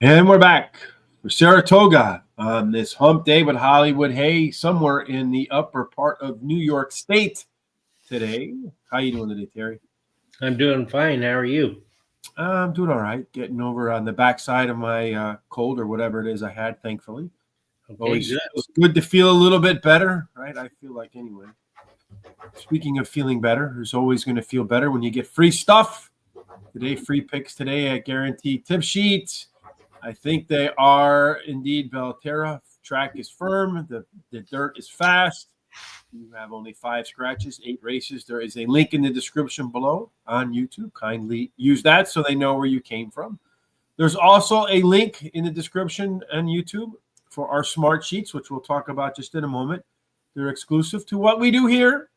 And we're back for Saratoga on this hump day with Hollywood Hay, somewhere in the upper part of New York State today. How you doing today, Terry? I'm doing fine. How are you? I'm doing all right. Getting over on the backside of my cold or whatever it is I had, thankfully. Okay, Always good. feels good to feel a little bit better, right? I feel like anyway. Speaking of feeling better, who's always going to feel better when you get free stuff? Today, free picks today at Guaranteed Tip Sheet. I think they are indeed Belterra. Track is firm. The dirt is fast. You have only 5 scratches, 8 races. There is a link in the description below on YouTube. Kindly use that so they know where you came from. There's also a link in the description on YouTube for our smart sheets, which we'll talk about just in a moment. They're exclusive to what we do here.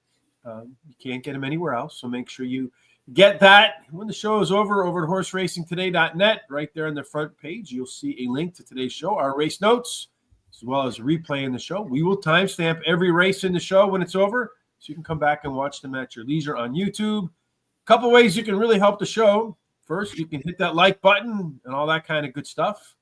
You can't get them anywhere else, so make sure you get that. When the show is over at horseracingtoday.net, right there on the front page, you'll see a link to today's show, our race notes, as well as a replay in the show. We will timestamp every race in the show when it's over, so you can come back and watch them at your leisure on YouTube. A couple ways you can really help the show. First, you can hit that like button and all that kind of good stuff.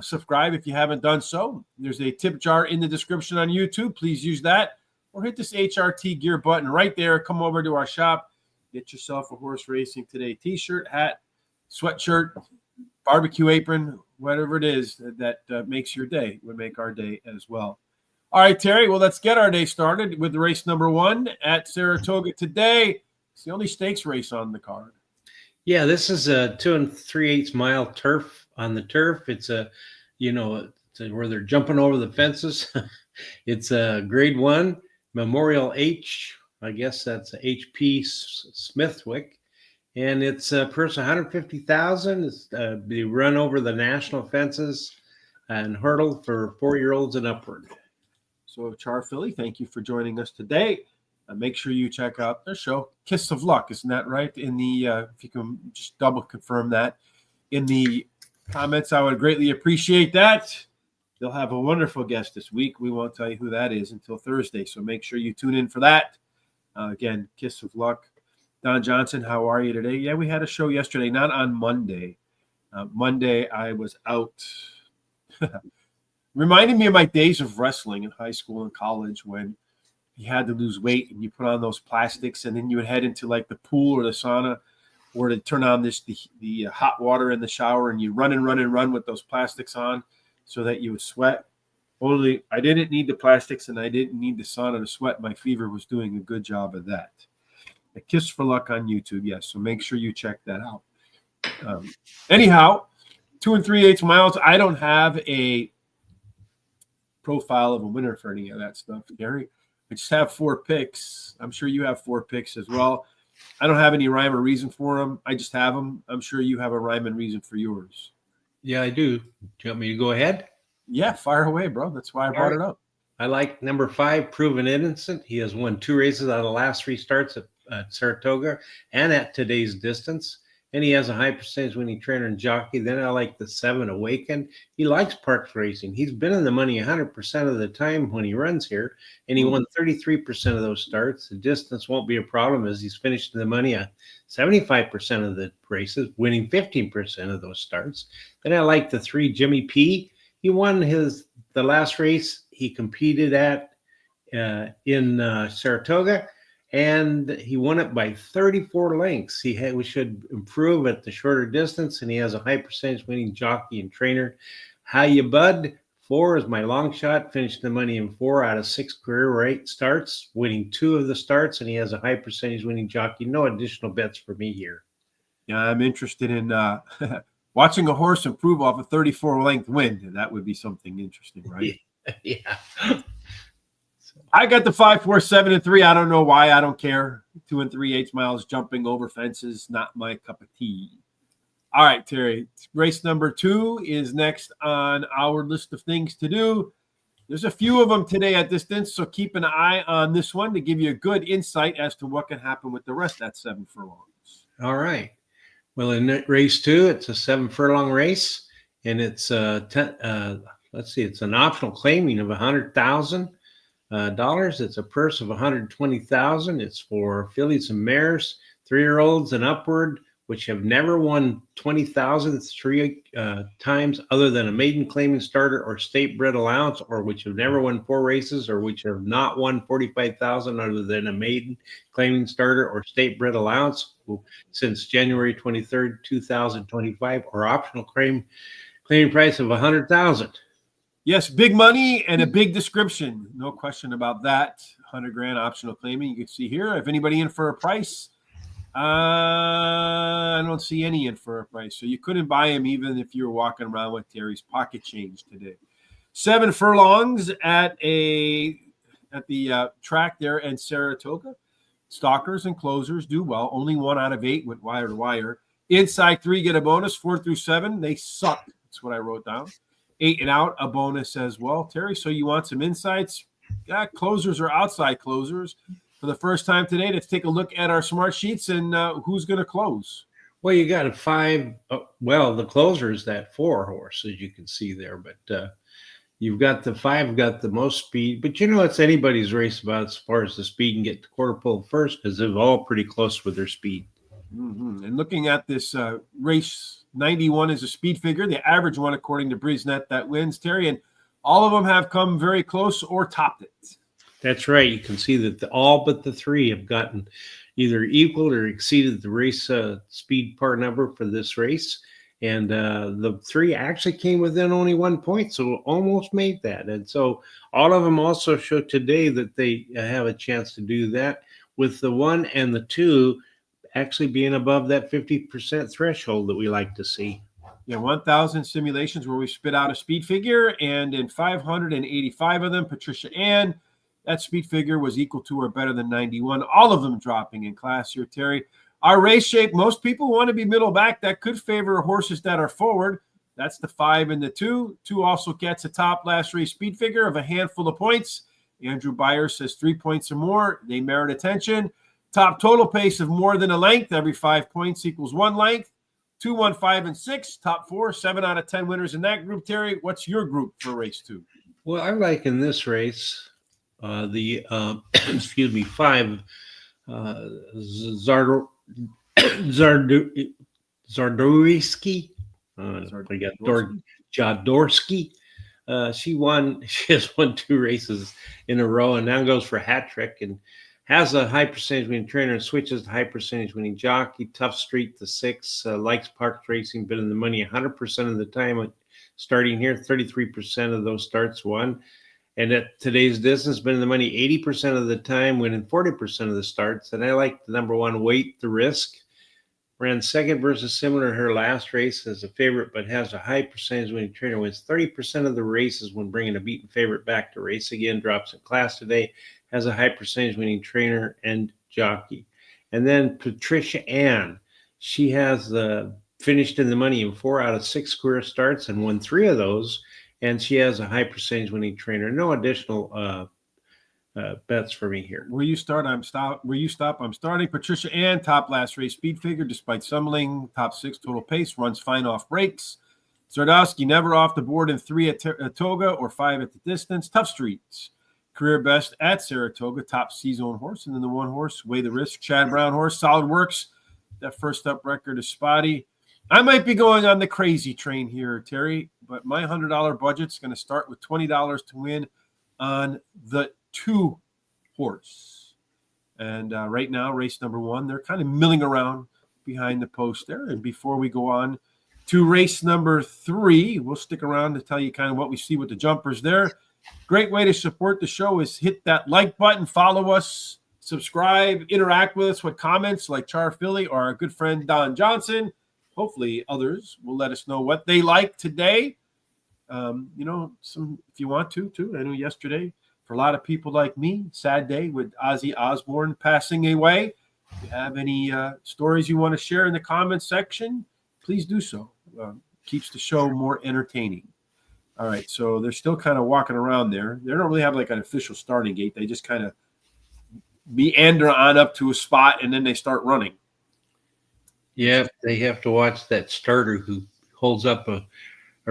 Subscribe if you haven't done so. There's a tip jar in the description on YouTube. Please use that. Or hit this HRT gear button right there. Come over to our shop. Get yourself a Horse Racing Today t-shirt, hat, sweatshirt, barbecue apron, whatever it is that makes your day. Would make our day as well. All right, Terry. Well, let's get our day started with race number 1 at Saratoga today. It's the only stakes race on the card. Yeah, this is a 2 3/8 mile turf on the turf. It's where they're jumping over the fences. It's a grade 1 Memorial H. I guess that's HP Smithwick, and it's purse 150,000. It's they run over the national fences and hurdle for 4-year-olds and upward. So, Char Philly, thank you for joining us today. Make sure you check out their show, Kiss of Luck. Isn't that right? In the if you can just double confirm that in the comments, I would greatly appreciate that. They'll have a wonderful guest this week. We won't tell you who that is until Thursday, so make sure you tune in for that. Again, Kiss of Luck. Don Johnson, how are you today? Yeah, we had a show yesterday, not on Monday. Monday, I was out. Reminded me of my days of wrestling in high school and college when you had to lose weight and you put on those plastics and then you would head into like the pool or the sauna or to turn on the hot water in the shower and you run with those plastics on so that you would sweat. Only I didn't need the plastics and I didn't need the sauna to sweat. My fever was doing a good job of that. A Kiss for Luck on YouTube, yes. So make sure you check that out. Anyhow, 2 3/8 miles. I don't have a profile of a winner for any of that stuff, Gary. I just have 4 picks. I'm sure you have 4 picks as well. I don't have any rhyme or reason for them. I just have them. I'm sure you have a rhyme and reason for yours. Yeah, I do. Do you want me to go ahead? Yeah, fire away, bro. That's why I brought it up. I like number 5, Proven Innocent. He has won 2 races out of the last 3 starts at Saratoga and at today's distance. And he has a high percentage winning trainer and jockey. Then I like the 7, Awaken. He likes parks racing. He's been in the money 100% of the time when he runs here, and he won 33% of those starts. The distance won't be a problem as he's finished in the money 75% of the races, winning 15% of those starts. Then I like the 3, Jimmy P. He won the last race he competed at in Saratoga, and he won it by 34 lengths. We should improve at the shorter distance, and he has a high percentage winning jockey and trainer. How you bud? 4 is my long shot. Finished the money in 4 out of 6 career starts, winning 2 of the starts, and he has a high percentage winning jockey. No additional bets for me here. Yeah, I'm interested in watching a horse improve off a 34 length win. That would be something interesting, right? Yeah. I got the 5, 4, 7, and 3. I don't know why. I don't care. 2 3/8 miles jumping over fences, not my cup of tea. All right, Terry. Race number 2 is next on our list of things to do. There's a few of them today at distance, so keep an eye on this one to give you a good insight as to what can happen with the rest at 7 furlongs. All right. Well, in race 2, it's a 7 furlong race, and it's it's an optional claiming of $100,000. It's a purse of $120,000. It's for fillies and mares, 3-year-olds and upward, which have never won 20,000 three times other than a maiden claiming starter or state bred allowance, or which have never won 4 races, or which have not won 45,000 other than a maiden claiming starter or state bred allowance since January 23rd, 2025, or optional claiming price of 100,000. Yes, big money and a big description. No question about that. 100 grand optional claiming. You can see here. If anybody in for a price, I don't see any in for a price. So you couldn't buy him even if you were walking around with Terry's pocket change today. 7 furlongs at the track there in Saratoga. Stalkers and closers do well. Only 1 out of 8 went wire to wire. Inside 3 get a bonus. 4 through 7, they suck. That's what I wrote down. 8 and out, a bonus as well. Terry, so you want some insights? Yeah, closers or outside closers. For the first time today, let's take a look at our smart sheets and who's going to close. Well, you got a 5. Well, the closer is that 4 horse, as you can see there. But you've got the 5, got the most speed. But, it's anybody's race about as far as the speed and get the quarter pole first, because they're all pretty close with their speed. Mm-hmm. And looking at this race, 91 is a speed figure, the average one according to Brisnet that wins, Terry, and all of them have come very close or topped it. That's right. You can see that all but the 3 have gotten either equaled or exceeded the race speed part number for this race. And the 3 actually came within only 1 point, so almost made that. And so all of them also show today that they have a chance to do that, with the 1 and the 2 actually being above that 50% threshold that we like to see. Yeah, 1,000 simulations where we spit out a speed figure, and in 585 of them, Patricia Ann, that speed figure was equal to or better than 91. All of them dropping in class here, Terry. Our race shape, most people want to be middle back. That could favor horses that are forward. That's the 5 and the 2. 2 also gets a top last race speed figure of a handful of points. Andrew Byers says 3 points or more. They merit attention. Top total pace of more than a length. Every 5 points equals 1 length. 2, 1, 5, and 6. Top 4, 7 out of 10 winners in that group. Terry, what's your group for race 2? Well, I like in this race the 5 Zardorsky. Jadorsky. She has won 2 races in a row and now goes for a hat trick and has a high percentage winning trainer and switches to high percentage winning jockey. Tough Street, the 6, likes park racing, been in the money 100% of the time. Starting here, 33% of those starts won. And at today's distance, been in the money 80% of the time, winning 40% of the starts. And I like the number 1, Weight the Risk. Ran second versus similar her last race as a favorite, but has a high percentage winning trainer. Wins 30% of the races when bringing a beaten favorite back to race again. Drops in class today. Has a high percentage winning trainer and jockey. And then Patricia Ann. She has finished in the money in 4 out of 6 career starts and won 3 of those. And she has a high percentage winning trainer. No additional bets for me here. Where you start, I'm stop. Where you stop, I'm starting. Patricia Ann, top last race speed figure, despite stumbling. Top 6 total pace, runs fine off breaks. Zardowski never off the board in 3 at Saratoga or 5 at the distance. Tough Streets, career best at Saratoga, top C-zone horse. And then the 1 horse, Weigh the Risk, Chad Brown horse, solid works. That first up record is spotty. I might be going on the crazy train here, Terry, but my $100 budget's going to start with $20 to win on the 2 horse. And right now, race number 1, they're kind of milling around behind the post there. And before we go on to race number 3, we'll stick around to tell you kind of what we see with the jumpers there. Great way to support the show is hit that like button, follow us, subscribe, interact with us with comments like Char Philly or our good friend Don Johnson. Hopefully others will let us know what they like today. Some if you want to, too. I know yesterday, for a lot of people like me, sad day with Ozzy Osbourne passing away. If you have any stories you want to share in the comments section, please do so. Keeps the show more entertaining. All right, so they're still kind of walking around there. They don't really have like an official starting gate. They just kind of meander on up to a spot, and then they start running. Yeah, they have to watch that starter who holds up a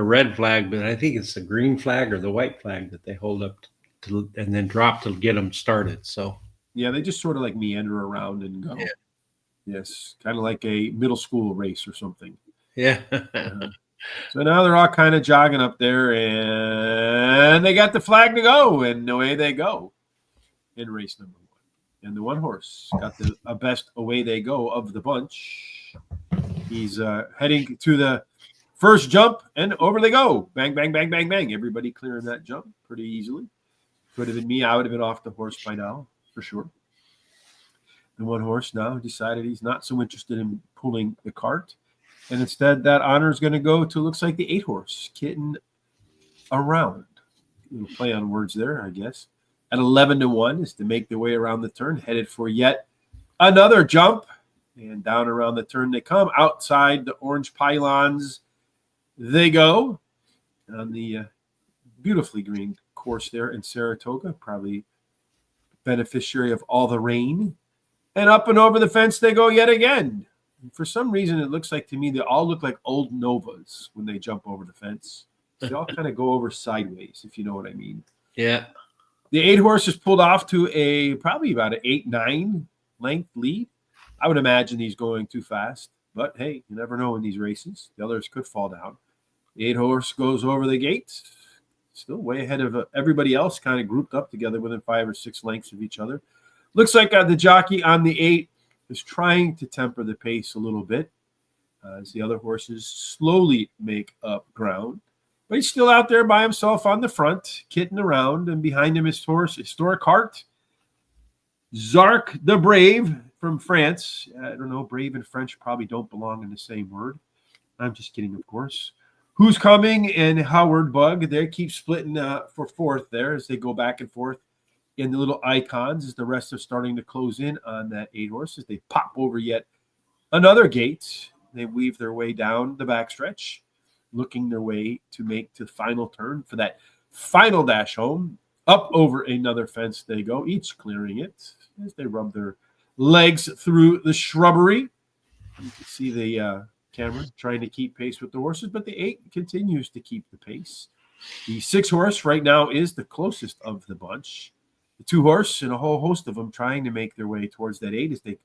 red flag, but I think it's the green flag or the white flag that they hold up and then drop to get them started. So yeah, they just sort of like meander around and go. Yeah. Yes, kind of like a middle school race or something. Yeah. So now they're all kind of jogging up there, and they got the flag to go, and away they go in race number 1. And the one horse got the best away they go of the bunch. He's heading to the first jump, and over they go. Bang, bang, bang, bang, bang. Everybody clearing that jump pretty easily. Could have been me. I would have been off the horse by now, for sure. The one horse now decided he's not so interested in pulling the cart. And instead, that honor is going to go to, looks like, the 8 horse, Kitten Around. A little play on words there, I guess. At 11-1 is to make their way around the turn, headed for yet another jump. And down around the turn they come. Outside the orange pylons they go. On the beautifully green course there in Saratoga, probably beneficiary of all the rain. And up and over the fence they go yet again. For some reason, it looks like to me they all look like old Novas when they jump over the fence. They all kind of go over sideways, if you know what I mean. Yeah. The 8 horse is pulled off to probably about an 8-9 length lead. I would imagine he's going too fast, but hey, you never know in these races. The others could fall down. The 8 horse goes over the gate, still way ahead of everybody else, kind of grouped up together within 5 or 6 lengths of each other. Looks like the jockey on the 8 is trying to temper the pace a little bit as the other horses slowly make up ground. But he's still out there by himself on the front, kitting around, and behind him his horse, Historic Heart. Zark the Brave from France. I don't know, brave and French probably don't belong in the same word. I'm just kidding, of course. Who's Coming and Howard Bug. They keep splitting for 4th there as they go back and forth in the little icons as the rest are starting to close in on that 8 horse as they pop over yet another gate. They weave their way down the backstretch, looking their way to make the final turn for that final dash home. Up over another fence they go, each clearing it as they rub their legs through the shrubbery. You can see the camera trying to keep pace with the horses, but the 8 continues to keep the pace. The 6 horse right now is the closest of the bunch. The 2 horse and a whole host of them trying to make their way towards that 8 as they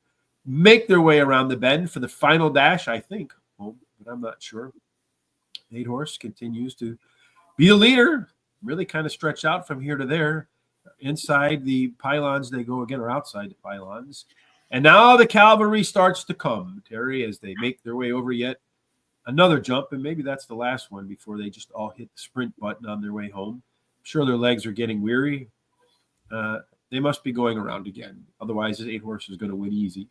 make their way around the bend for the final dash, I think. Well, but I'm not sure. The 8 horse continues to be the leader, really kind of stretch out from here to there. Inside the pylons they go again, or outside the pylons. And now the cavalry starts to come, Terry, as they make their way over yet another jump. And maybe that's the last one before they just all hit the sprint button on their way home. I'm sure their legs are getting weary. They must be going around again. Otherwise, this 8 horse is going to win easy.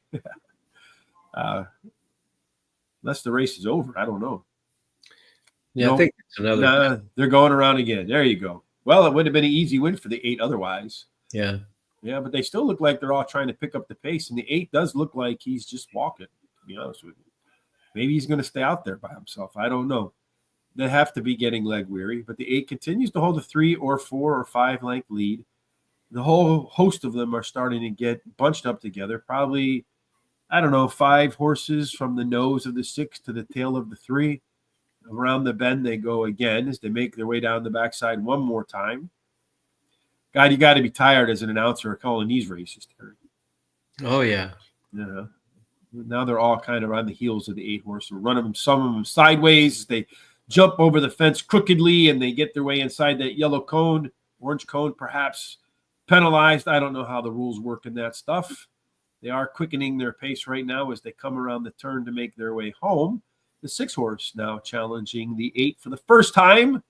Unless the race is over. I don't know. Yeah, no, I think it's another. Nah, they're going around again. There you go. Well, it would have been an easy win for the 8 otherwise. Yeah. Yeah, but they still look like they're all trying to pick up the pace. And the 8 does look like he's just walking, to be honest with you. Maybe he's going to stay out there by himself. I don't know. They have to be getting leg weary. But the 8 continues to hold a 3 or 4 or 5 length lead. The whole host of them are starting to get bunched up together. Probably, 5 horses from the nose of the 6 to the tail of the 3. Around the bend they go again as they make their way down the backside one more time. God, you got to be tired as an announcer calling these races, Terry. Oh, yeah. Yeah. Now they're all kind of on the heels of the 8 horse. They're running them, some of them sideways as they jump over the fence crookedly and they get their way inside that yellow cone, orange cone, perhaps penalized. I don't know how the rules work in that stuff. They are quickening their pace right now as they come around the turn to make their way home. The 6 horse now challenging the 8 for the first time.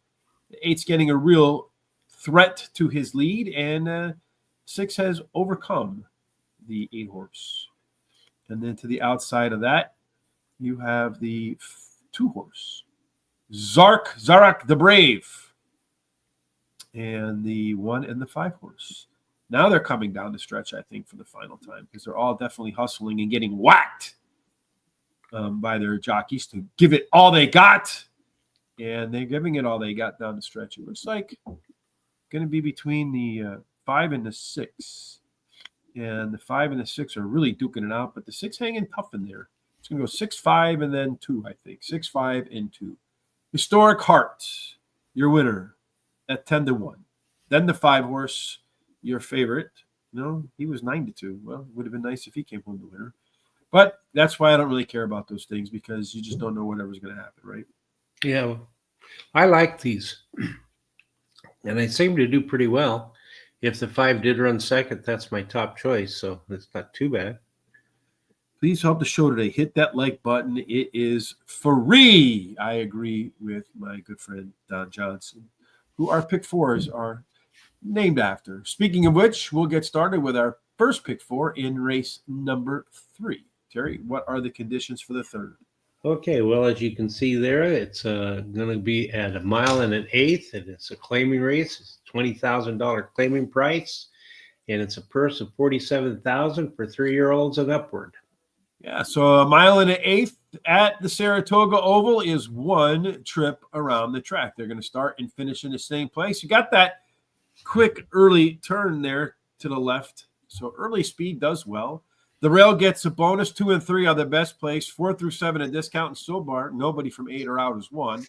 The 8's getting a real threat to his lead, and 6 has overcome the 8 horse. And then to the outside of that, you have the 2 horse, Zarak the Brave, and the 1 and the 5 horse. Now they're coming down the stretch, I think, for the final time because they're all definitely hustling and getting whacked by their jockeys to give it all they got. And they're giving it all they got down the stretch. It looks like going to be between the 5 and the 6. And the 5 and the 6 are really duking it out, but the 6 hanging tough in there. It's going to go 6-5 and then 2, I think. 6-5 and 2. Historic Heart, your winner at 10-1. Then the 5 horse, your favorite. No, he was 9-2. Well, it would have been nice if he came home the winner. But that's why I don't really care about those things, because you just don't know whatever's going to happen, right? Yeah, I like these, and they seem to do pretty well. If the 5 did run second, that's my top choice, so it's not too bad. Please help the show today. Hit that like button. It is free. I agree with my good friend Don Johnson, who our pick fours are named after. Speaking of which, we'll get started with our first pick four in race number 3. Terry, what are the conditions for the third? Okay, well, as you can see there, it's going to be at 1 mile and an eighth, and it's a claiming race. It's $20,000 claiming price, and it's a purse of $47,000 for 3-year-olds and upward. Yeah, so 1 mile and an eighth at the Saratoga Oval is 1 trip around the track. They're going to start and finish in the same place. You got that quick early turn there to the left, so early speed does well. The rail gets a bonus. 2 and 3 are the best place. 4 through 7 a discount, and so far nobody from 8 or out is 1.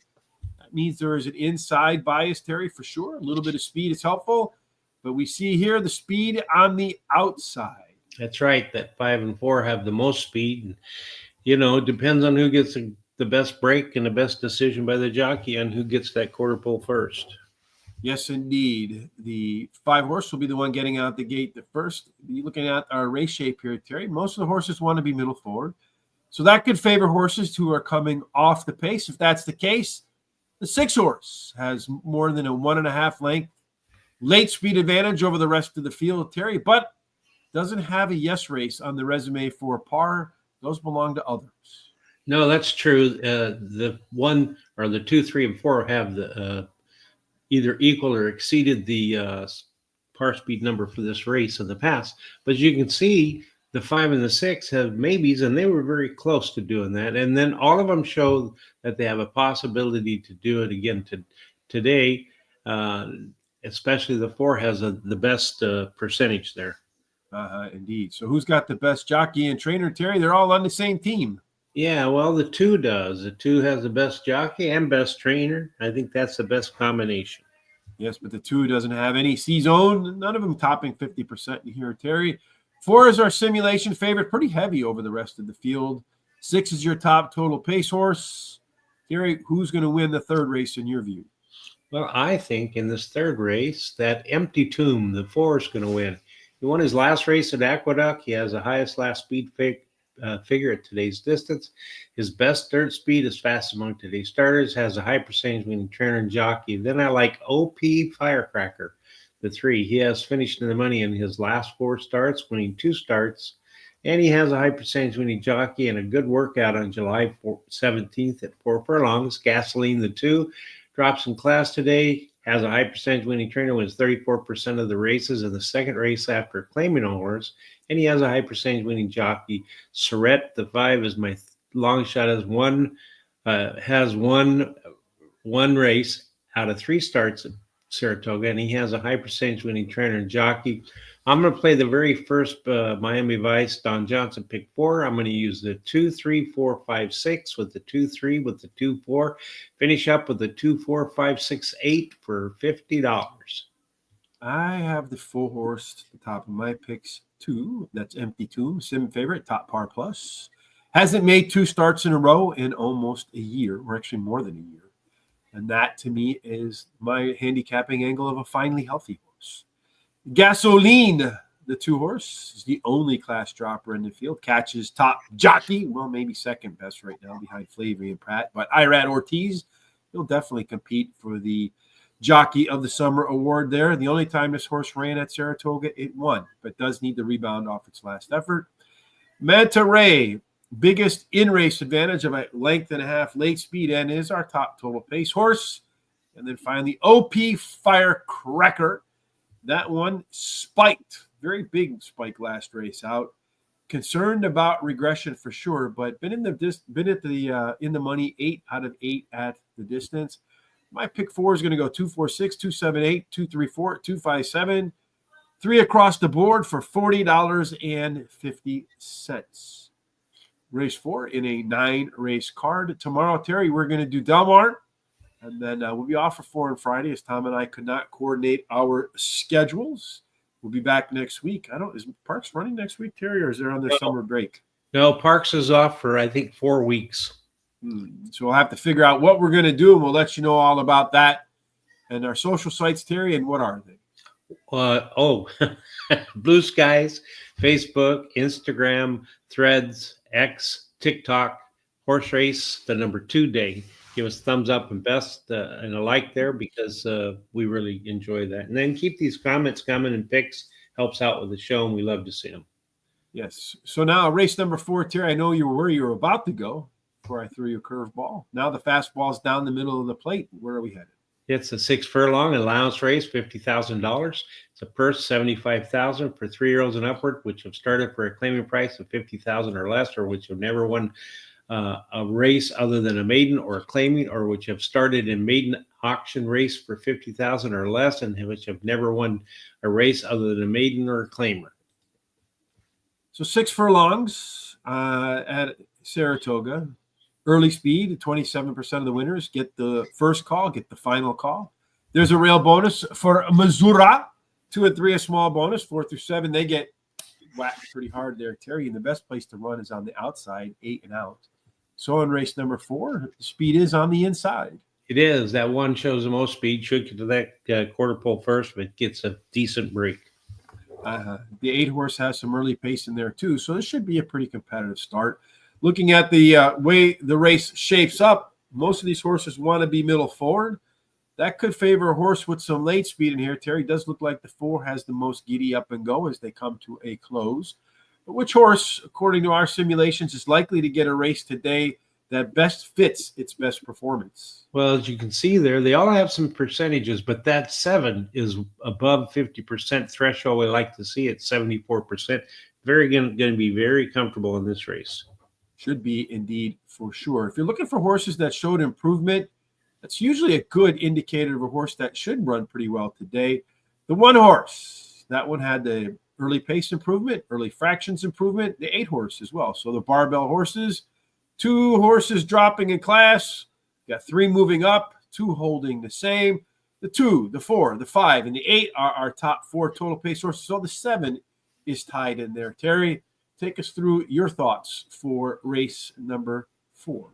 That means there is an inside bias, Terry, for sure. A little bit of speed is helpful, but we see here the speed on the outside. That's right. That 5 and 4 have the most speed. And, it depends on who gets the best break and the best decision by the jockey on who gets that quarter pole first. Yes, indeed. The 5 horse will be the one getting out the gate the first. You're looking at our race shape here, Terry. Most of the horses want to be middle forward. So that could favor horses who are coming off the pace. If that's the case, the 6 horse has more than a 1.5 length late speed advantage over the rest of the field, Terry, but doesn't have a yes race on the resume for par. Those belong to others. No, that's true. The 1 or the 2, 3, and 4 have the either equal or exceeded the par speed number for this race in the past. But you can see the 5 and the 6 have maybes, and they were very close to doing that. And then all of them show that they have a possibility to do it again today. Especially the 4 has the best percentage there. Indeed. So who's got the best jockey and trainer, Terry? They're all on the same team. Yeah, well, the 2 does. The 2 has the best jockey and best trainer. I think that's the best combination. Yes, but the 2 doesn't have any C-zone. None of them topping 50% in here, Terry. 4 is our simulation favorite, pretty heavy over the rest of the field. 6 is your top total pace horse. Terry, who's going to win the third race in your view? Well, I think in this third race, that Empty Tomb, the 4 is going to win. He won his last race at Aqueduct. He has the highest last speed figure at today's distance. His best third speed is fast among today's starters, has a high percentage winning trainer and jockey. Then I like OP Firecracker, the 3. He has finished in the money in his last 4 starts, winning 2 starts. And he has a high percentage winning jockey and a good workout on July 17th at 4 furlongs. Gasoline, the 2, drops in class today. Has a high percentage winning trainer, wins 34% of the races in the second race after claiming a horse, and he has a high percentage winning jockey. Surrett, the 5, is my long shot. Has won one race out of 3 starts at Saratoga, and he has a high percentage winning trainer and jockey. I'm going to play the very first Miami Vice Don Johnson pick 4. I'm going to use the 2, 3, 4, 5, 6 with the 2, 3 with the 2, 4. Finish up with the 2, 4, 5, 6, 8 for $50. I have the 4 horse at the top of my picks, 2. That's Empty Tomb, sim favorite, top par plus. Hasn't made 2 starts in a row in almost a year, or actually more than a year. And that, to me, is my handicapping angle of a finally healthy horse. Gasoline, the 2 horse, is the only class dropper in the field. Catches top jockey, well, maybe second best right now behind Flavy and Pratt. But Irad Ortiz, he'll definitely compete for the Jockey of the Summer award there. The only time this horse ran at Saratoga, it won, but does need to rebound off its last effort. Manta Ray, biggest in-race advantage of a 1.5 length late speed, and is our top total pace horse. And then finally, OP Firecracker. That one spiked, very big spike last race out. Concerned about regression for sure, but been in the money 8 out of 8 at the distance. My pick 4 is going to go 2, 4, 6, 2, 7, 8, 2, 3, 4, 2, 5, 7. 3 across the board for $40.50. Race 4 in a 9-race card. Tomorrow, Terry, we're going to do Del Mar. And then we'll be off for 4 on Friday, as Tom and I could not coordinate our schedules. We'll be back next week. Is Parks running next week, Terry, or is there on their summer break? No, Parks is off for, I think, 4 weeks. So we'll have to figure out what we're going to do, and we'll let you know all about that. And our social sites, Terry, and what are they? Blue Skies, Facebook, Instagram, Threads, X, TikTok, Horse Race, the number 2 day. Give us thumbs up and best and a like there, because we really enjoy that. And then keep these comments coming, and picks helps out with the show, and we love to see them. Yes. So now race number 4, Terry. I know you were where you were about to go before I threw you a curveball. Now the fastball's down the middle of the plate. Where are we headed? It's a 6 furlong allowance race, $50,000. It's a purse, $75,000 for 3-year-olds and upward, which have started for a claiming price of $50,000 or less, or which have never won a race other than a maiden or a claiming, or which have started in maiden auction race for $50,000 or less, and which have never won a race other than a maiden or a claimer. So 6 furlongs at Saratoga. Early speed, 27% of the winners get the first call, get the final call. There's a rail bonus for Missouri. 2 and 3 a small bonus. 4 through 7, they get whacked pretty hard there, Terry. And the best place to run is on the outside, 8 and out. So in race number 4, the speed is on the inside. It is. That one shows the most speed. Should get to that quarter pole first, but gets a decent break. The 8 horse has some early pace in there too, so this should be a pretty competitive start. Looking at the way the race shapes up, most of these horses want to be middle forward. That could favor a horse with some late speed in here, Terry. It does look like the 4 has the most giddy up and go as they come to a close. But which horse, according to our simulations, is likely to get a race today that best fits its best performance? Well, as you can see there, they all have some percentages, but that 7 is above 50% threshold. We like to see it 74%. Very going to be very comfortable in this race. Should be indeed, for sure. If you're looking for horses that showed improvement, that's usually a good indicator of a horse that should run pretty well today. The 1 horse, that one had the early pace improvement, early fractions improvement, the 8 horse as well. So the barbell horses, 2 horses dropping in class, got 3 moving up, 2 holding the same. The 2, the 4, the 5, and the 8 are our top 4 total pace horses. So the 7 is tied in there. Terry, take us through your thoughts for race number 4.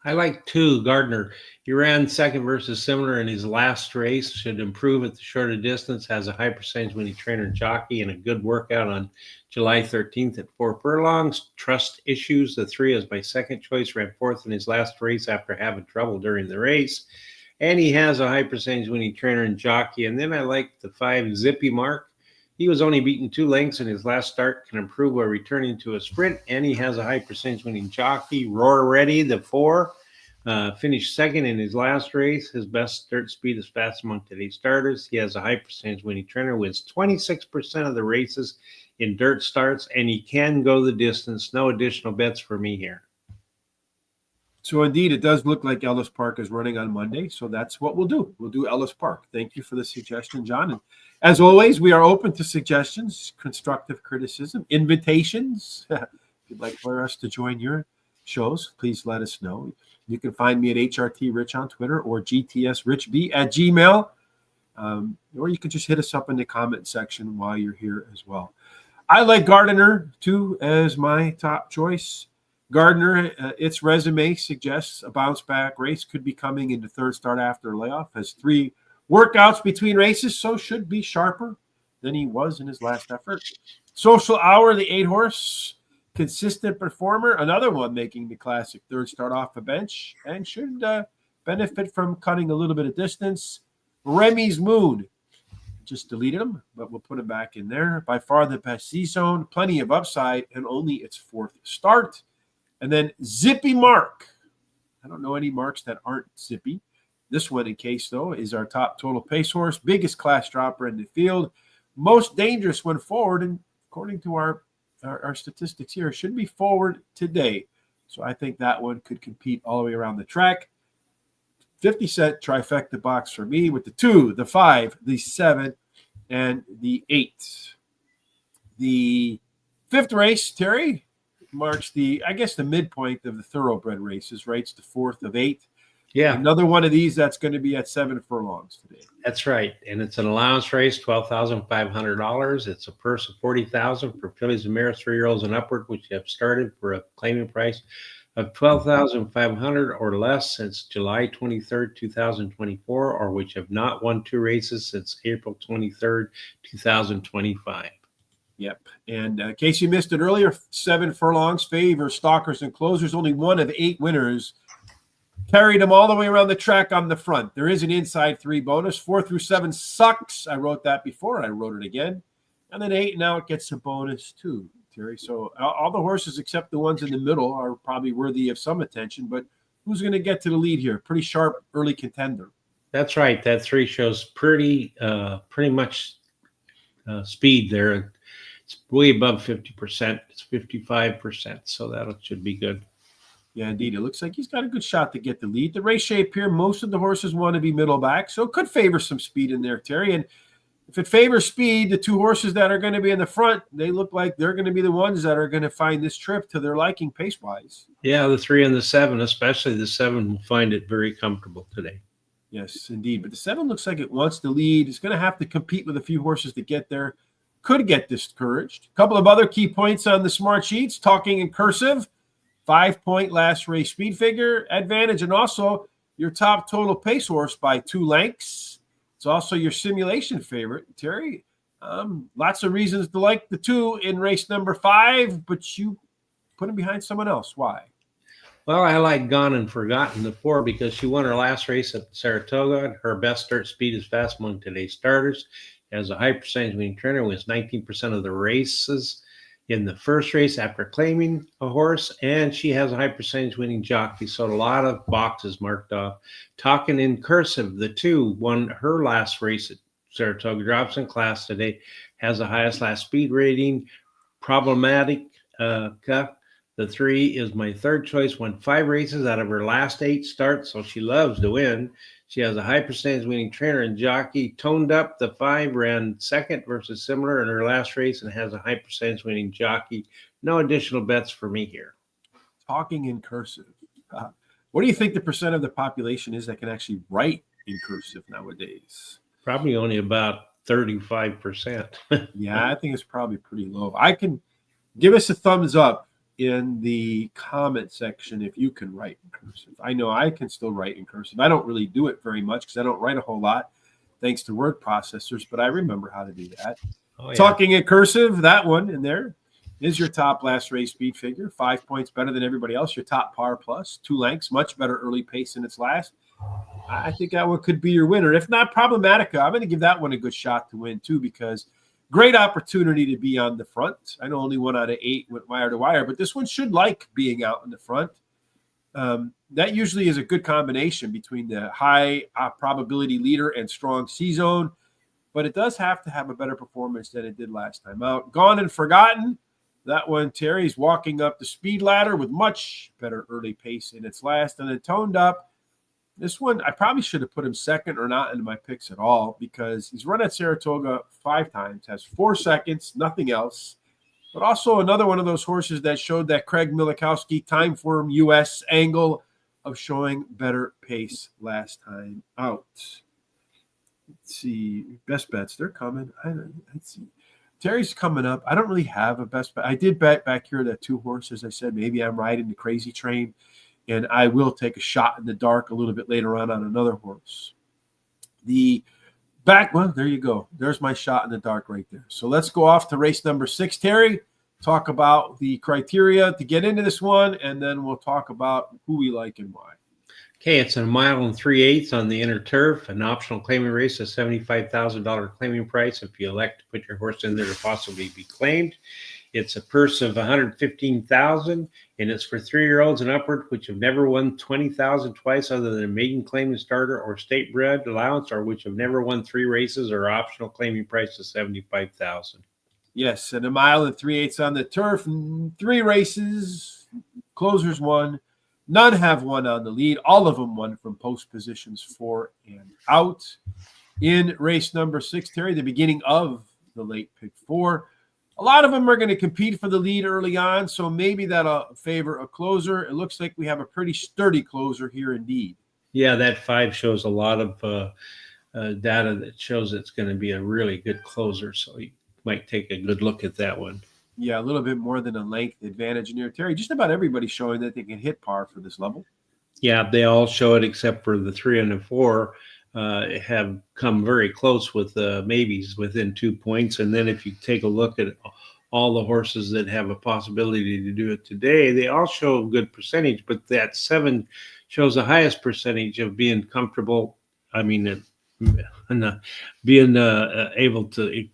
I like 2, Gardner. He ran second versus similar in his last race. Should improve at the shorter distance. Has a high percentage winning trainer and jockey, and a good workout on July 13th at 4 furlongs. Trust issues. The 3 is my second choice. Ran 4th in his last race after having trouble during the race. And he has a high percentage winning trainer and jockey. And then I like the 5, Zippy Mark. He was only beaten 2 lengths in his last start, can improve by returning to a sprint, and he has a high percentage winning jockey. Roar Ready, the 4, finished second in his last race. His best dirt speed is fast among today's starters. He has a high percentage winning trainer, wins 26% of the races in dirt starts, and he can go the distance. No additional bets for me here. So indeed, it does look like Ellis Park is running on Monday. So that's what we'll do. We'll do Ellis Park. Thank you for the suggestion, John. And as always, we are open to suggestions, constructive criticism, invitations. If you'd like for us to join your shows, please let us know. You can find me at HRT Rich on Twitter or GTSRichB at Gmail. Or you can just hit us up in the comment section while you're here as well. I like Gardner, too, as my top choice. Gardner, its resume suggests a bounce-back race could be coming in the 3rd start after a layoff. Has 3 workouts between races, so should be sharper than he was in his last effort. Social Hour, the 8 horse, consistent performer, another one making the classic 3rd start off the bench, and should benefit from cutting a little bit of distance. Remy's Moon, just deleted him, but we'll put him back in there. By far the best Z-Zone, plenty of upside, and only its 4th start. And then Zippy Mark. I don't know any marks that aren't zippy. This one, in case, though, is our top total pace horse, biggest class dropper in the field, most dangerous when forward, and according to our statistics here, should be forward today. So I think that one could compete all the way around the track. 50-cent trifecta box for me with the 2, the 5, the 7, and the 8. The 5th race, Terry, marks the midpoint of the thoroughbred races, right? It's the 4th of 8. Yeah, Another one of these that's going to be at 7 furlongs today. that's right. And it's an allowance race, $12,500. It's a purse of $40,000 for fillies and mares, 3-year-olds and upward, which have started for a claiming price of $12,500 or less since July 23rd, 2024, or which have not won 2 races since April 23rd, 2025. Yep. And in case you missed it earlier, 7 furlongs favor stalkers and closers. Only one of 8 winners carried them all the way around the track on the front. There is an inside 3 bonus. 4 through 7 sucks. I wrote that before. I wrote it again. And then 8 now it gets a bonus too, Terry. So all the horses except the ones in the middle are probably worthy of some attention. But who's going to get to the lead here? Pretty sharp early contender. That's right. That 3 shows pretty much speed there. It's way above 50%. It's 55%. So that should be good. Yeah, indeed. It looks like he's got a good shot to get the lead. The race shape here, most of the horses want to be middle back, so it could favor some speed in there, Terry. And if it favors speed, the 2 horses that are going to be in the front, they look like they're going to be the ones that are going to find this trip to their liking pace-wise. Yeah, the 3 and the 7, especially the 7, will find it very comfortable today. Yes, indeed. But the 7 looks like it wants to lead. It's going to have to compete with a few horses to get there. Could get discouraged. A couple of other key points on the smart sheets, talking in cursive. 5-point last race speed figure advantage, and also your top total pace horse by 2 lengths. It's also your simulation favorite, Terry. Lots of reasons to like the 2 in race number 5, but you put him behind someone else. Why? Well, I like Gone and Forgotten, the 4, because she won her last race at Saratoga. Her best start speed is fast among today's starters. Has a high percentage winning trainer, wins 19% of the races in the first race after claiming a horse, and she has a high percentage winning jockey, so a lot of boxes marked off. Talking in cursive, the 2 won her last race at Saratoga, drops in class today, has the highest last speed rating. Problematic, the 3 is my 3rd choice, won 5 races out of her last 8 starts, so she loves to win. She has a high percentage winning trainer and jockey. Toned up, the 5 ran 2nd versus similar in her last race and has a high percentage winning jockey. No additional bets for me here. Talking in cursive. What do you think the percent of the population is that can actually write in cursive nowadays? Probably only about 35%. Yeah, I think it's probably pretty low. I can give us a thumbs up in the comment section if you can write in cursive. I know I can still write in cursive. I don't really do it very much because I don't write a whole lot thanks to word processors, but I remember how to do that. Oh, yeah. Talking in cursive, that one in there is your top last race speed figure. 5 points better than everybody else. Your top par plus, 2 lengths, much better early pace in its last. I think that one could be your winner. If not Problematica, I'm going to give that one a good shot to win too, because great opportunity to be on the front. I know only 1 out of 8 went wire to wire, but this one should like being out in the front. That usually is a good combination between the high probability leader and strong C-zone, but it does have to have a better performance than it did last time out. Gone and Forgotten. That one, Terry's walking up the speed ladder with much better early pace in its last, and then Toned Up. This one, I probably should have put him second or not into my picks at all, because he's run at Saratoga 5 times, has 4 seconds, nothing else. But also another one of those horses that showed that Craig Milikowski time form U.S. angle of showing better pace last time out. Let's see. Best bets, they're coming. Let's see. Terry's coming up. I don't really have a best bet. I did bet back here that 2 horses. I said maybe I'm riding the crazy train. And I will take a shot in the dark a little bit later on another horse. The back one, there you go. There's my shot in the dark right there. So let's go off to race number 6, Terry. Talk about the criteria to get into this one, and then we'll talk about who we like and why. Okay, it's a 1 3/8 on the inner turf, an optional claiming race, a $75,000 claiming price if you elect to put your horse in there to possibly be claimed. It's a purse of $115,000, and it's for 3-year-olds and upward, which have never won $20,000 twice other than a maiden claiming starter or state bred allowance, or which have never won 3 races, or optional claiming price of $75,000. Yes, and a 1 3/8 on the turf, 3 races, closers 1. None have won on the lead. All of them won from post positions 4 and out. In race number 6, Terry, the beginning of the late pick 4. A lot of them are going to compete for the lead early on, so maybe that'll favor a closer. It looks like we have a pretty sturdy closer here indeed. Yeah, that 5 shows a lot of data that shows it's going to be a really good closer. So you might take a good look at that one. Yeah, a little bit more than a length advantage in here. Terry, just about everybody's showing that they can hit par for this level. Yeah, they all show it except for the 3 and the 4 have come very close with maybes within 2 points. And then if you take a look at all the horses that have a possibility to do it today, they all show a good percentage, but that 7 shows the highest percentage of being comfortable. I mean, being able to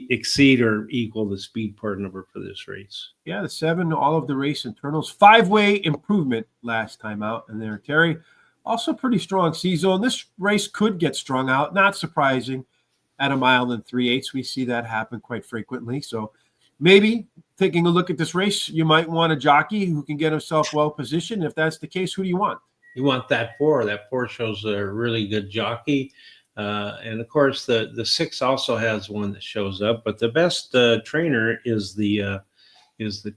exceed or equal the speed part number for this race. Yeah, the 7, all of the race internals, 5-way improvement last time out. And there, Terry, also pretty strong C-zone. This race could get strung out, not surprising. At a mile and 3/8, we see that happen quite frequently. So maybe taking a look at this race, you might want a jockey who can get himself well positioned. If that's the case, who do you want? You want that 4. That 4 shows a really good jockey. And of course, the 6 also has one that shows up, but the best trainer is the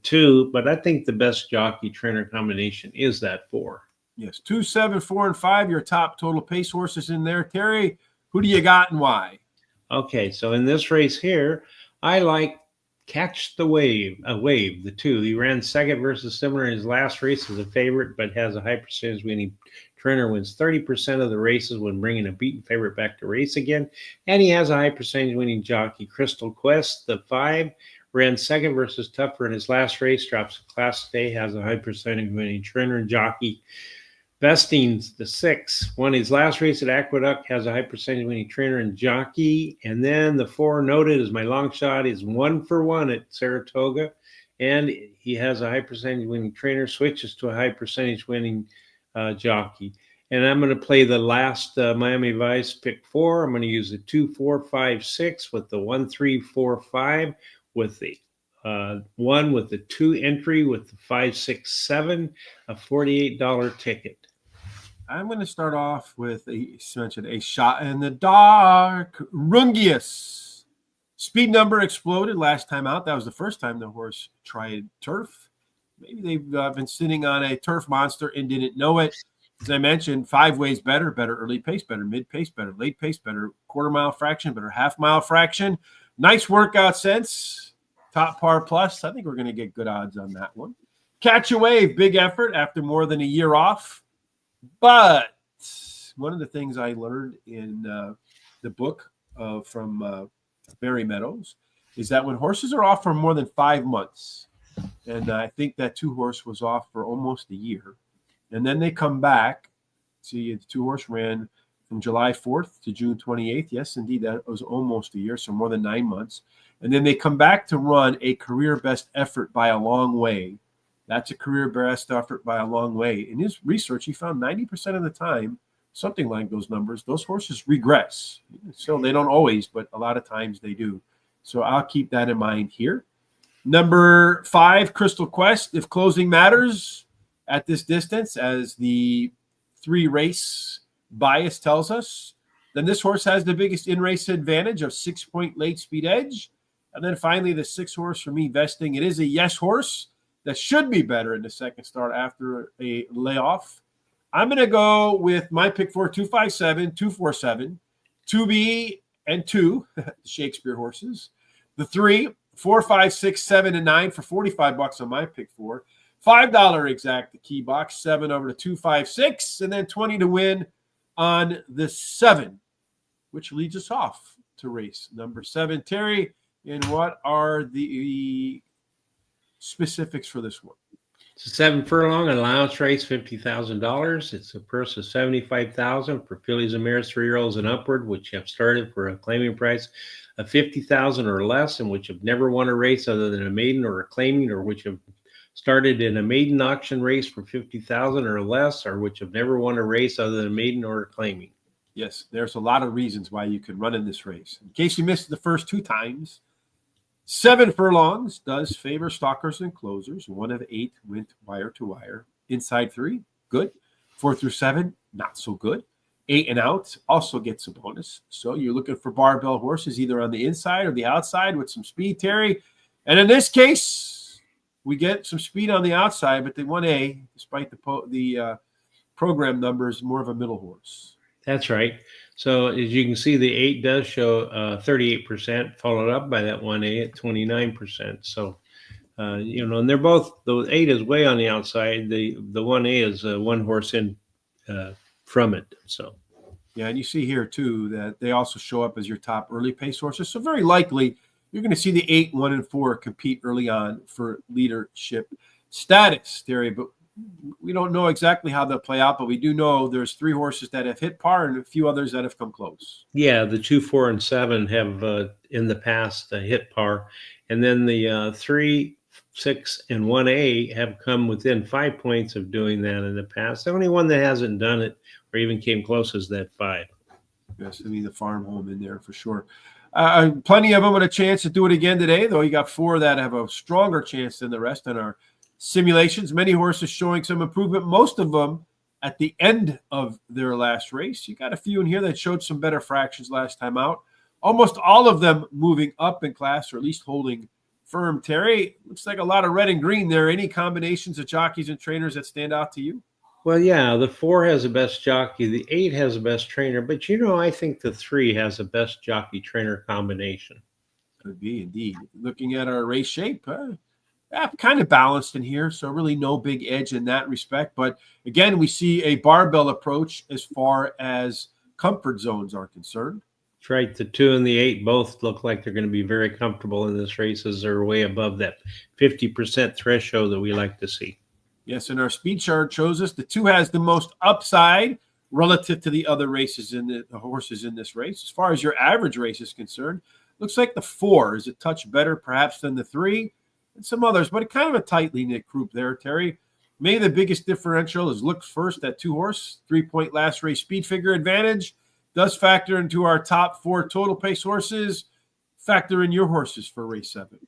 2. But I think the best jockey trainer combination is that 4. Yes, 2, 7, 4, and 5, your top total pace horses in there. Terry, who do you got and why? Okay, so in this race here, I like Catch the Wave, the 2. He ran second versus similar in his last race as a favorite, but has a high percentage winning. Trainer wins 30% of the races when bringing a beaten favorite back to race again. And he has a high percentage winning jockey. Crystal Quest, the 5, ran second versus Tougher in his last race, drops a class today, has a high percentage winning trainer and jockey. Vestines, the 6, won his last race at Aqueduct, has a high percentage winning trainer and jockey. And then the 4 noted as my long shot is 1-for-1 at Saratoga. And he has a high percentage winning trainer, switches to a high percentage winning jockey. And I'm going to play the last Miami Vice pick 4. I'm going to use the 2, 4, 5, 6 with the 1, 3, 4, 5 with the 1 with the 2 entry with the 5, 6, 7, a $48 ticket. I'm going to start off with a shot in the dark. Rungius. Speed number exploded last time out. That was the first time the horse tried turf. Maybe they've been sitting on a turf monster and didn't know it. As I mentioned, 5 ways better early pace, better mid pace, better late pace, better quarter mile fraction, better half mile fraction. Nice workout sense. Top par plus. I think we're going to get good odds on that one. Catch a Wave, big effort after more than a year off. But one of the things I learned in the book from Barry Meadows is that when horses are off for more than 5 months, and I think that 2 horse was off for almost a year, and then they come back. See, the 2 horse ran from July 4th to June 28th. Yes, indeed, that was almost a year, so more than 9 months. And then they come back to run a career best effort by a long way. That's a career best effort by a long way. In his research, he found 90% of the time, something like those numbers, those horses regress. So they don't always, but a lot of times they do. So I'll keep that in mind here. Number 5, Crystal Quest. If closing matters at this distance, as the 3 race bias tells us, then this horse has the biggest in-race advantage of 6-point late speed edge. And then finally, the 6 horse for me, Vesting. It is a yes horse that should be better in the second start after a layoff. I'm going to go with my pick 4, 257, 247, 2B, and 2, the Shakespeare horses. The 3, 4, 5, 6, 7, and 9 for $45 on my pick 4. $5 exact, the key box, 7 over to 2, 5, 6, and then 20 to win on the 7, which leads us off to race number 7. Terry, and what are the specifics for this one? It's a 7 furlong allowance race, $50,000. It's a purse of $75,000 for fillies and mares 3-year-olds and upward, which have started for a claiming price of $50,000 or less, and which have never won a race other than a maiden or a claiming, or which have started in a maiden auction race for $50,000 or less, or which have never won a race other than a maiden or a claiming. Yes, there's a lot of reasons why you can run in this race. In case you missed the first 2 times, 7 furlongs does favor stalkers and closers. 1 of 8 went wire to wire. Inside 3, good. 4 through 7, not so good. 8 and out also gets a bonus. So you're looking for barbell horses either on the inside or the outside with some speed, Terry. And in this case, we get some speed on the outside, but they 1A, despite the program number is more of a middle horse. That's right. So as you can see, the 8 does show 38%, followed up by that 1A at 29%. So, and they're both, the 8 is way on the outside. The 1A is one horse in from it. So. Yeah, and you see here, too, that they also show up as your top early pace horses. So very likely you're going to see the 8, 1, and 4 compete early on for leadership status, Terry. But we don't know exactly how they'll play out, but we do know there's 3 horses that have hit par and a few others that have come close. Yeah, the 2, 4, and 7 have in the past hit par. And then the 3, 6, and 1A have come within 5 points of doing that in the past. The only one that hasn't done it or even came close is that 5. Yes, I mean the farm home in there for sure. Plenty of them with a chance to do it again today, though. You got 4 that have a stronger chance than the rest in our simulations. Many horses showing some improvement, most of them at the end of their last race. You got a few in here that showed some better fractions last time out. Almost all of them moving up in class, or at least holding firm. Terry, looks like a lot of red and green there. Any combinations of jockeys and trainers that stand out to you? Well, yeah, the 4 has the best jockey. The 8 has the best trainer. But, I think the 3 has the best jockey-trainer combination. Could be, indeed. Looking at our race shape, kind of balanced in here, so really no big edge in that respect. But, again, we see a barbell approach as far as comfort zones are concerned. That's right. The 2 and the 8 both look like they're going to be very comfortable in this race as they're way above that 50% threshold that we like to see. Yes, and our speed chart shows us the 2 has the most upside relative to the other races in the horses in this race. As far as your average race is concerned, looks like the 4 is a touch better perhaps than the 3 and some others, but kind of a tightly knit group there, Terry. Maybe the biggest differential is looks first at 2 horse, 3-point last race speed figure advantage. Does factor into our top 4 total pace horses. Factor in your horses for race 7.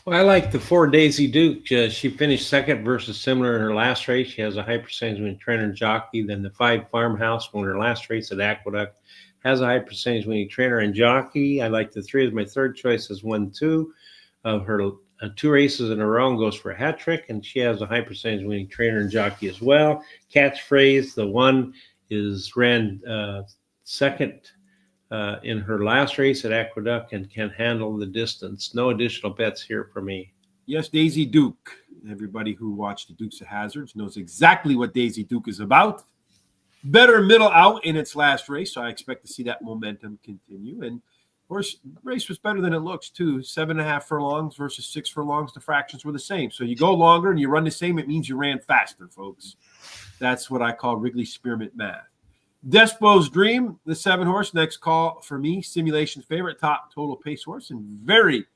Well, I like the 4 Daisy Duke. She finished second versus similar in her last race. She has a high percentage winning trainer and jockey. Then the 5 Farmhouse won her last race at Aqueduct. Has a high percentage winning trainer and jockey. I like the 3 as my third choice. Has won 2 of her 2 races in a row and goes for a hat trick. And she has a high percentage winning trainer and jockey as well. Catchphrase, the 1 is ran second in her last race at Aqueduct and can handle the distance. No additional bets here for me. Yes, Daisy Duke. Everybody who watched the Dukes of Hazzards knows exactly what Daisy Duke is about. Better middle out in its last race, so I expect to see that momentum continue. And of course, the race was better than it looks, too. 7.5 furlongs versus 6 furlongs. The fractions were the same. So you go longer and you run the same, it means you ran faster, folks. That's what I call Wrigley Spearmint math. Despo's Dream, the 7 horse, next call for me. Simulation favorite, top total pace horse, and very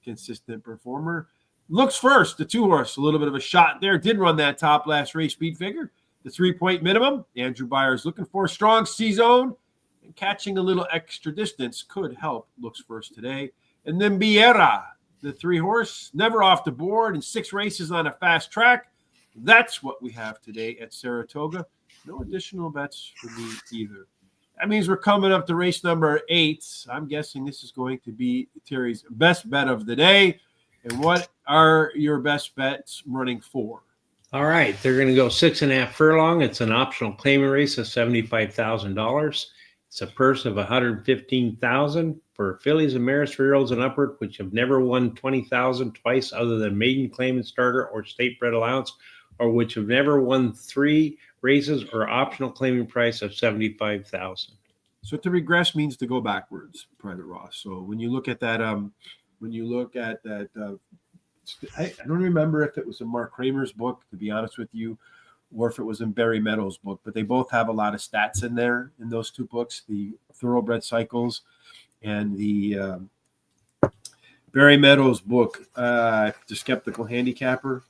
consistent performer. Looks first, the 2 horse, a little bit of a shot there. Did run that top last race speed figure. The 3-point minimum. Andrew Byers looking for a strong C-zone. And catching a little extra distance could help. Looks first today. And then Biera, the 3 horse, never off the board in 6 races on a fast track. That's what we have today at Saratoga. No additional bets for me either. That means we're coming up to race number 8. I'm guessing this is going to be Terry's best bet of the day. And what are your best bets running for? All right. They're going to go 6.5 furlong. It's an optional claiming race of $75,000. It's a purse of $115,000 for fillies and mares 3-year-olds and upward, which have never won $20,000 twice other than maiden claimant starter or state bred allowance, or which have never won 3 races or optional claiming price of $75,000. So to regress means to go backwards, Private Ross. So when you look at that, I don't remember if it was in Mark Kramer's book, to be honest with you, or if it was in Barry Meadows' book, but they both have a lot of stats in there in those 2 books, the Thoroughbred Cycles and the Barry Meadows' book, The Skeptical Handicapper.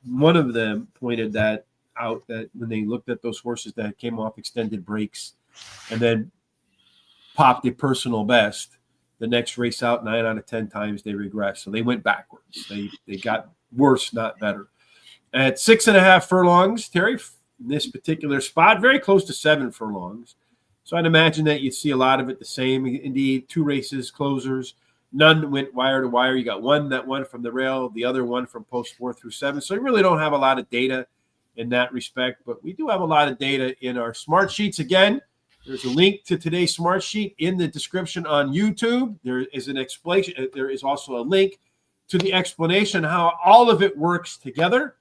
One of them pointed that out, that when they looked at those horses that came off extended breaks and then popped a personal best, the next race out 9 out of 10 times they regressed. So they went backwards. They got worse, not better. At 6.5 furlongs, Terry, in this particular spot, very close to 7 furlongs. So I'd imagine that you'd see a lot of it the same. Indeed, 2 races, closers. None went wire to wire. You got one that won from the rail, the other one from post 4 through 7. So you really don't have a lot of data in that respect. But we do have a lot of data in our smart sheets. Again, there's a link to today's smart sheet in the description on YouTube. There is an explanation. There is also a link to the explanation how all of it works together.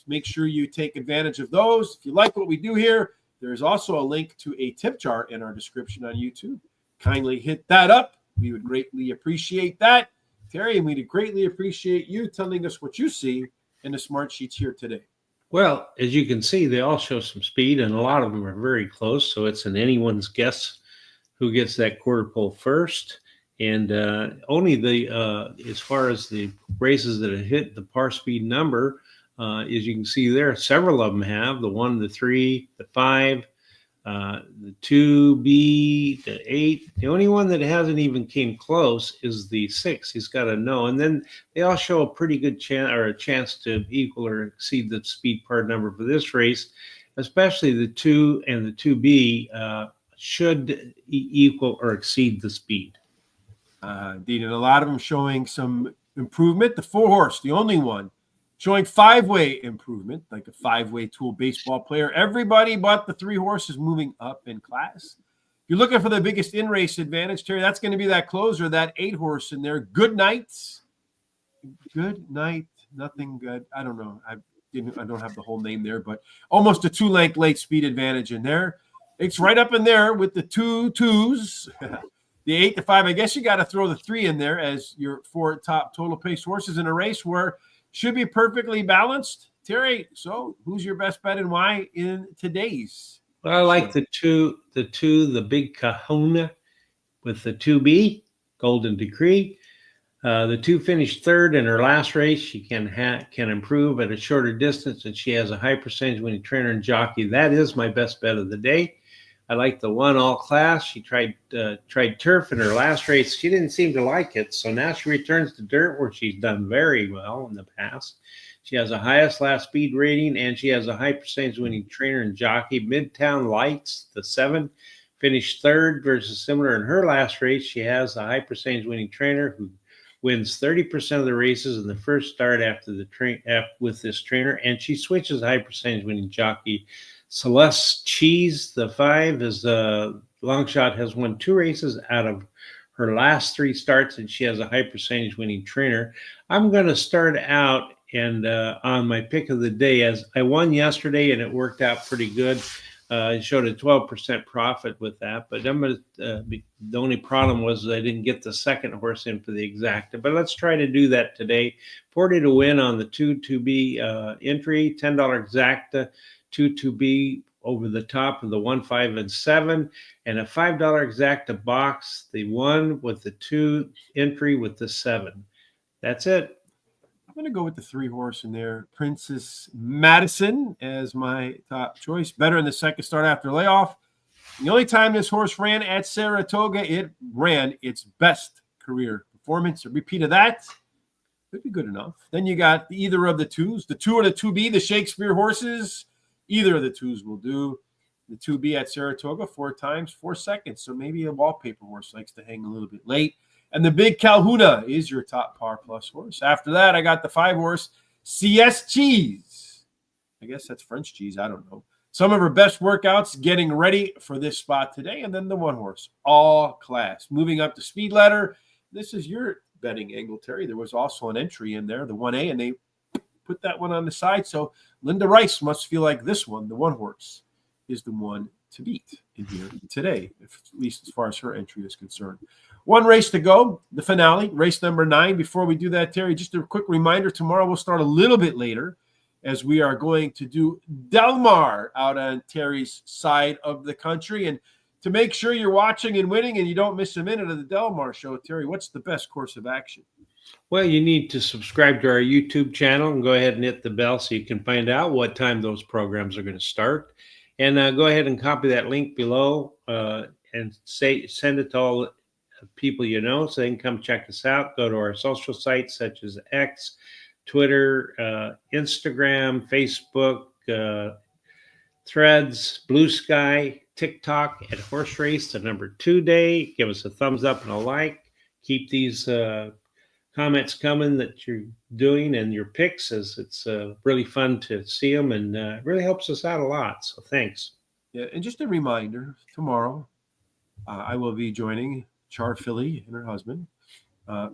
Make sure you take advantage of those. If you like what we do here, there is also a link to a tip jar in our description on YouTube. Kindly hit that up. We would greatly appreciate that. Terry, and we'd greatly appreciate you telling us what you see in the smart sheets here today. Well, as you can see, they all show some speed, and a lot of them are very close. So it's an anyone's guess who gets that quarter pole first. And only as far as the races that have hit the par speed number, as you can see there, several of them have the 1, the 3, the 5, the 2B, the 8. The only one that hasn't even came close is the 6. He's got a no. And then they all show a pretty good chance to equal or exceed the speed part number for this race, especially the 2 and the 2B should equal or exceed the speed. Indeed, and a lot of them showing some improvement. The 4-horse, the only one, showing 5-way improvement, like a 5-way tool baseball player. Everybody but the 3-horse is moving up in class. If you're looking for the biggest in-race advantage, Terry, that's going to be that closer, that 8-horse in there. Good night, nothing good. I don't know. I don't have the whole name there, but almost a 2-length late speed advantage in there. It's right up in there with the 2 2s. The 8, the 5. I guess you got to throw the 3 in there as your 4 top total pace horses in a race where should be perfectly balanced. Terry, so who's your best bet and why in today's? Well, I like the big kahuna with the 2B, Golden Decree. The 2 finished third in her last race. She can improve at a shorter distance, and she has a high percentage winning trainer and jockey. That is my best bet of the day. I like the 1 all class. She tried turf in her last race. She didn't seem to like it, so now she returns to dirt where she's done very well in the past. She has the highest last speed rating, and she has a high percentage winning trainer and jockey. Midtown Lights, the 7, finished third versus similar in her last race. She has a high percentage winning trainer who wins 30% of the races in the first start with this trainer, and she switches high percentage winning jockey. Celeste Cheese, the 5, is a long shot, has won 2 races out of her last 3 starts, and she has a high percentage winning trainer. I'm going to start out and on my pick of the day, as I won yesterday, and it worked out pretty good. I showed a 12% profit with that, but I'm going to, the only problem was I didn't get the second horse in for the exacta. But let's try to do that today. 40 to win on the 2-2B entry, $10 exacta. 2-2B over the top of the 1, 5, and 7, and a $5 exacta box, the 1 with the 2 entry with the 7. That's it. I'm going to go with the 3-horse in there. Princess Madison as my top choice. Better in the second start after layoff. The only time this horse ran at Saratoga, it ran its best career performance. A repeat of that could be good enough. Then you got either of the 2s, the 2 or the 2B, the Shakespeare horses. Either of the 2s will do. The 2B at Saratoga 4 times, 4 seconds. So maybe a wallpaper horse likes to hang a little bit late. And the big Calhouna is your top par plus horse. After that, I got the 5-horse CS Cheese. I guess that's French cheese. I don't know. Some of her best workouts getting ready for this spot today. And then the 1-horse, all class. Moving up the speed ladder. This is your betting angle, Terry. There was also an entry in there, the 1A, and they put that one on the side. So Linda Rice must feel like this one, the 1-horse, is the one to beat in here today, at least as far as her entry is concerned. 1 race to go, the finale, race number 9. Before we do that, Terry, just a quick reminder, tomorrow we'll start a little bit later as we are going to do Del Mar out on Terry's side of the country. And to make sure you're watching and winning and you don't miss a minute of the Del Mar show, Terry, what's the best course of action? Well, you need to subscribe to our YouTube channel and go ahead and hit the bell so you can find out what time those programs are going to start. And go ahead and copy that link below and send it to all people you know so they can come check us out. Go to our social sites such as X, Twitter, Instagram, Facebook, Threads, Blue Sky, TikTok at Horse Race, the number 2 day. Give us a thumbs up and a like. Keep these comments coming that you're doing and your picks. As it's really fun to see them, and really helps us out a lot. So thanks. Yeah, and just a reminder, tomorrow I will be joining Char Philly and her husband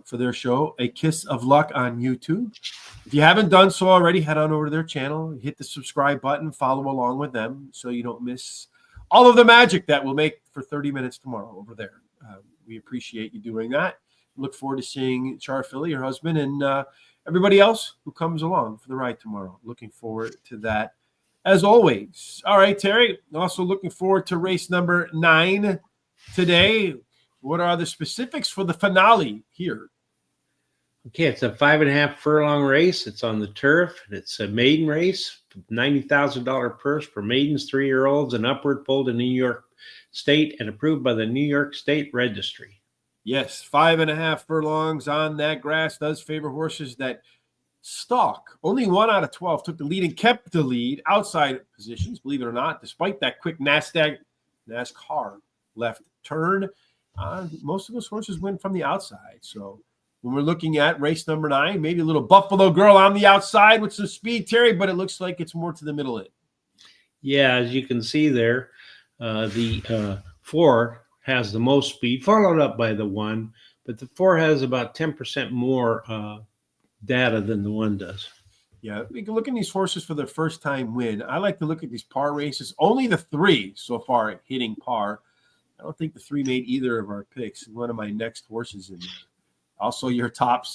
for their show, A Kiss of Luck on YouTube. If you haven't done so already, head on over to their channel, hit the subscribe button, follow along with them so you don't miss all of the magic that we'll make for 30 minutes tomorrow over there. We appreciate you doing that. Look forward to seeing Char Philly, her husband, and everybody else who comes along for the ride tomorrow. Looking forward to that as always. All right, Terry, also looking forward to race number 9 today. What are the specifics for the finale here? Okay, it's a 5.5 furlong race. It's on the turf. It's a maiden race, $90,000 purse for maidens, 3-year-olds, and upward, pulled in New York State and approved by the New York State Registry. Yes, 5.5 furlongs on that grass does favor horses that stalk. Only 1 out of 12 took the lead and kept the lead outside positions, believe it or not, despite that quick NASCAR left turn. Most of those horses went from the outside. So when we're looking at race number 9, maybe a little Buffalo Girl on the outside with some speed, Terry, but it looks like it's more to the middle end. Yeah, as you can see there, the 4 has the most speed, followed up by the 1, but the 4 has about 10% more data than the 1 does. Yeah, we can look at these horses for their first time win. I like to look at these par races. Only the 3 so far hitting par. I don't think the 3 made either of our picks. One of my next horses in there. Also, your top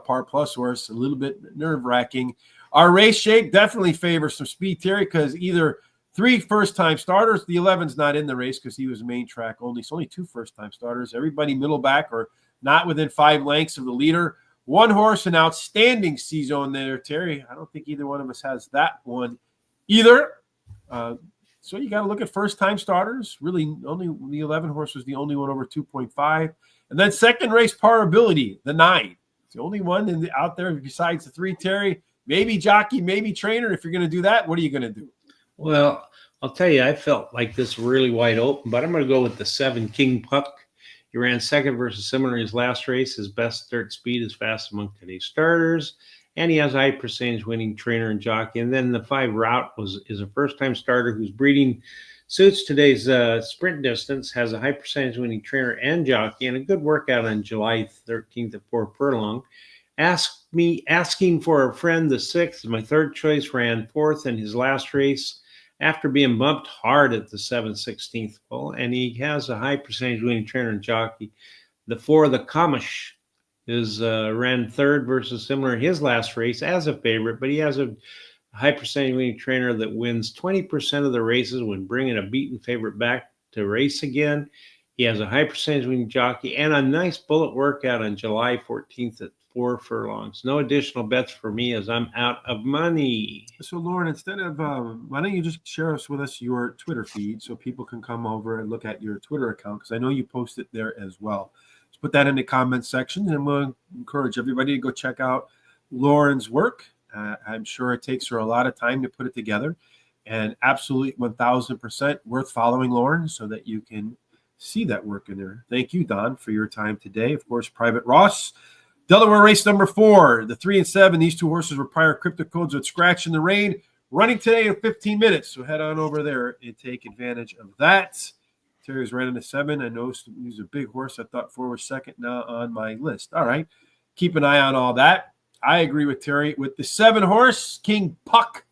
par plus horse, a little bit nerve-wracking. Our race shape definitely favors some speed, Terry, because either 3 first-time starters. The 11's not in the race because he was main track only. It's only 2 first-time starters. Everybody middle back or not within 5 lengths of the leader. 1 horse, an outstanding C-zone there, Terry. I don't think either one of us has that one either. So you got to look at first-time starters. Really, only the 11 horse was the only one over 2.5. And then second race par ability, the 9. It's the only one out there besides the 3, Terry. Maybe jockey, maybe trainer. If you're going to do that, what are you going to do? Well, I'll tell you, I felt like this really wide open, but I'm going to go with the 7, King Puck. He ran second versus similar his last race. His best start speed is fast among today's starters, and he has a high percentage winning trainer and jockey. And then the 5, Route is a first-time starter who's breeding suits today's sprint distance, has a high percentage winning trainer and jockey, and a good workout on July 13th at 4 furlong. Asking for a friend, the 6th, my third choice, ran 4th in his last race after being bumped hard at the 7/16 pole, and he has a high percentage winning trainer and jockey. The 4, the Kamish, ran 3rd versus similar in his last race as a favorite, but he has a high percentage winning trainer that wins 20% of the races when bringing a beaten favorite back to race again. He has a high percentage winning jockey and a nice bullet workout on July 14th at 4 furlongs. No additional bets for me as I'm out of money. So, Lauren, instead of why don't you just share with us your Twitter feed so people can come over and look at your Twitter account, because I know you post it there as well. Let's put that in the comments section, and we'll encourage everybody to go check out Lauren's work. I'm sure it takes her a lot of time to put it together, and absolutely 1,000% worth following Lauren so that you can see that work in there. Thank you, Don, for your time today. Of course, Private Ross. Delaware race number 4, the 3 and 7. These 2 horses were prior crypto codes with Scratch in the Rain, running today in 15 minutes. So head on over there and take advantage of that. Terry's running a 7. I know he's a big horse. I thought 4 was second, now on my list. All right. Keep an eye on all that. I agree with Terry. With the 7 horse, King Puck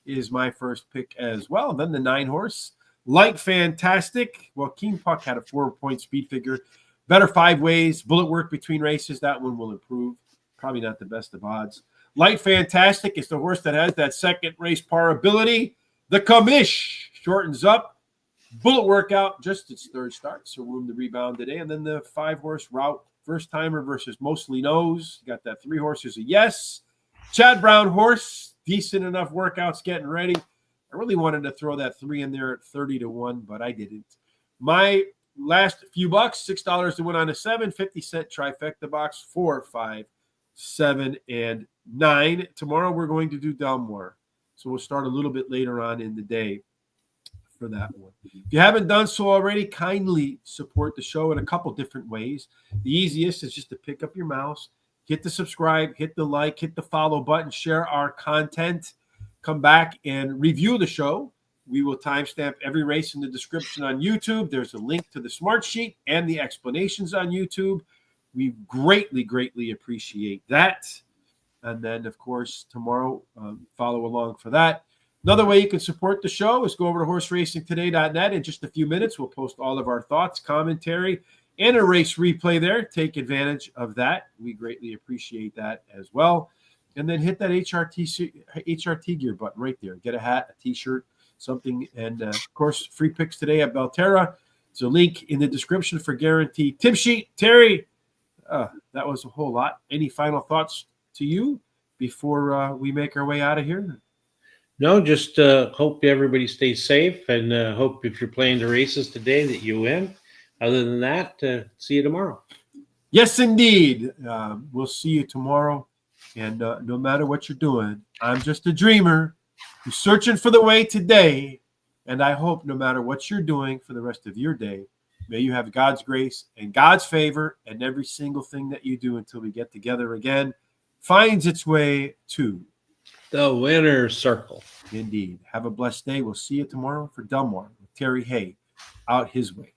is my first pick as well. And then the 9 horse, Light Fantastic. Well, King Puck had a 4-point speed figure. Better 5 ways, bullet work between races. That one will improve. Probably not the best of odds. Light Fantastic is the horse that has that second race par ability. The Kamish shortens up. Bullet workout, just its 3rd start, so room to rebound today. And then the 5 horse Route, first timer versus mostly knows. Got that 3 horses a yes. Chad Brown horse, decent enough workouts getting ready. I really wanted to throw that 3 in there at 30 to 1, but I didn't. My last few bucks, $6 to win on a 7, 50-cent trifecta box, 4, 5, 7, and 9. Tomorrow we're going to do Delmore. So we'll start a little bit later on in the day for that one. If you haven't done so already, kindly support the show in a couple different ways. The easiest is just to pick up your mouse, hit the subscribe, hit the like, hit the follow button, share our content. Come back and review the show. We will timestamp every race in the description on YouTube. There's a link to the smart sheet and the explanations on YouTube. We greatly, greatly appreciate that. And then, of course, tomorrow, follow along for that. Another way you can support the show is go over to horseracingtoday.net. In just a few minutes, we'll post all of our thoughts, commentary, and a race replay there. Take advantage of that. We greatly appreciate that as well. And then hit that HRT gear button right there. Get a hat, a T-shirt, something. And, of course, free picks today at Belterra. There's a link in the description for guaranteed tip sheet. Terry, that was a whole lot. Any final thoughts to you before we make our way out of here? No, just hope everybody stays safe, and hope if you're playing the races today that you win. Other than that, see you tomorrow. Yes, indeed. We'll see you tomorrow. And no matter what you're doing, I'm just a dreamer who's searching for the way today. And I hope no matter what you're doing for the rest of your day, may you have God's grace and God's favor, and every single thing that you do until we get together again finds its way to the winner's circle. Indeed. Have a blessed day. We'll see you tomorrow for Delmar with Terry Hay out his way.